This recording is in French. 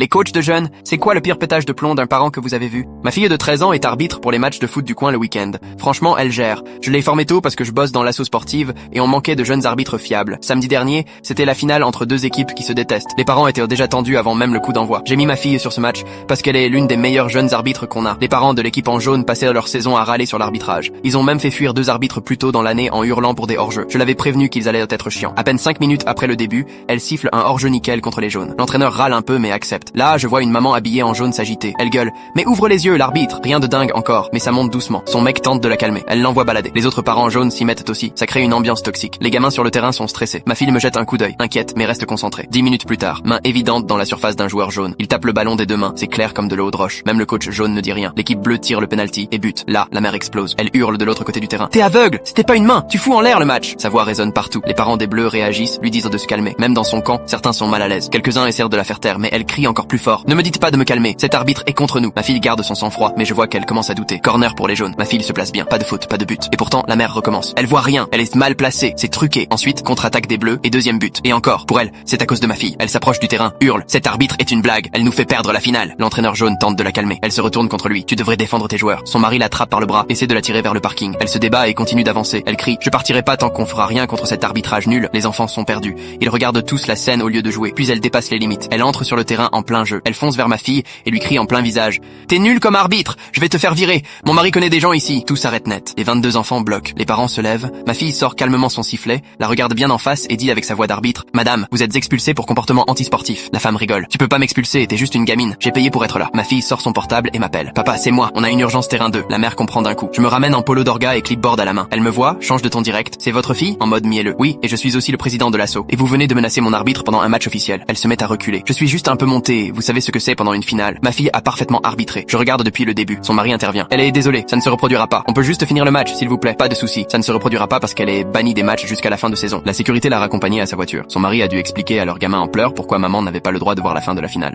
Les coachs de jeunes, c'est quoi le pire pétage de plomb d'un parent que vous avez vu? Ma fille de 13 ans est arbitre pour les matchs de foot du coin le week-end. Franchement, elle gère. Je l'ai formée tôt parce que je bosse dans l'asso sportive et on manquait de jeunes arbitres fiables. Samedi dernier, c'était la finale entre deux équipes qui se détestent. Les parents étaient déjà tendus avant même le coup d'envoi. J'ai mis ma fille sur ce match parce qu'elle est l'une des meilleures jeunes arbitres qu'on a. Les parents de l'équipe en jaune passaient leur saison à râler sur l'arbitrage. Ils ont même fait fuir deux arbitres plus tôt dans l'année en hurlant pour des hors-jeux. Je l'avais prévenu qu'ils allaient être chiants. À peine 5 minutes après le début, elle siffle un hors-jeu nickel contre les jaunes. L'entraîneur râle un peu mais accepte. Là, je vois une maman habillée en jaune s'agiter. Elle gueule: mais ouvre les yeux, l'arbitre! Rien de dingue encore, mais ça monte doucement. Son mec tente de la calmer. Elle l'envoie balader. Les autres parents en jaune s'y mettent aussi. Ça crée une ambiance toxique. Les gamins sur le terrain sont stressés. Ma fille me jette un coup d'œil, inquiète mais reste concentrée. 10 minutes plus tard, main évidente dans la surface d'un joueur jaune. Il tape le ballon des deux mains. C'est clair comme de l'eau de roche. Même le coach jaune ne dit rien. L'équipe bleue tire le penalty et bute. Là, la mère explose. Elle hurle de l'autre côté du terrain: t'es aveugle! C'était pas une main! Tu fous en l'air le match! Sa voix résonne partout. Les parents des bleus réagissent, lui disent de se calmer. Même dans son camp, certains sont mal à l'aise. Quelques-uns essaient de la faire taire, mais elle crie encore plus fort: ne me dites pas de me calmer, cet arbitre est contre nous. Ma fille garde son sang-froid, mais je vois qu'elle commence à douter. Corner pour les jaunes. Ma fille se place bien. Pas de faute, pas de but. Et pourtant, la mère recommence. Elle voit rien. Elle est mal placée. C'est truqué. Ensuite, contre-attaque des bleus et deuxième but. Et encore. Pour elle, c'est à cause de ma fille. Elle s'approche du terrain, hurle: cet arbitre est une blague. Elle nous fait perdre la finale. L'entraîneur jaune tente de la calmer. Elle se retourne contre lui: tu devrais défendre tes joueurs. Son mari l'attrape par le bras, essaie de la tirer vers le parking. Elle se débat et continue d'avancer. Elle crie: je partirai pas tant qu'on fera rien contre cet arbitrage nul. Les enfants sont perdus. Ils regardent tous la scène au lieu de jouer. Puis elle dépasse les limites. Elle entre sur le terrain en plein jeu. Elle fonce vers ma fille et lui crie en plein visage: t'es nul comme arbitre, je vais te faire virer. Mon mari connaît des gens ici. Tout s'arrête net. Les 22 enfants bloquent. Les parents se lèvent. Ma fille sort calmement son sifflet, la regarde bien en face et dit avec sa voix d'arbitre: madame, vous êtes expulsée pour comportement antisportif. La femme rigole: tu peux pas m'expulser, t'es juste une gamine. J'ai payé pour être là. Ma fille sort son portable et m'appelle: papa, c'est moi, on a une urgence terrain 2. La mère comprend d'un coup. Je me ramène en polo d'orga et clipboard à la main. Elle me voit, change de ton direct: c'est votre fille? En mode mielleux: oui, et je suis aussi le président de l'asso. Et vous venez de menacer mon arbitre pendant un match officiel. Elle se met à reculer. Je suis juste un peu montée, vous savez ce que c'est pendant une finale. Ma fille a parfaitement arbitré. Je regarde depuis le début. Son mari intervient: elle est désolée, ça ne se reproduira pas. On peut juste finir le match, s'il vous plaît. Pas de souci, ça ne se reproduira pas parce qu'elle est bannie des matchs jusqu'à la fin de saison. La sécurité l'a raccompagnée à sa voiture. Son mari a dû expliquer à leur gamin en pleurs pourquoi maman n'avait pas le droit de voir la fin de la finale.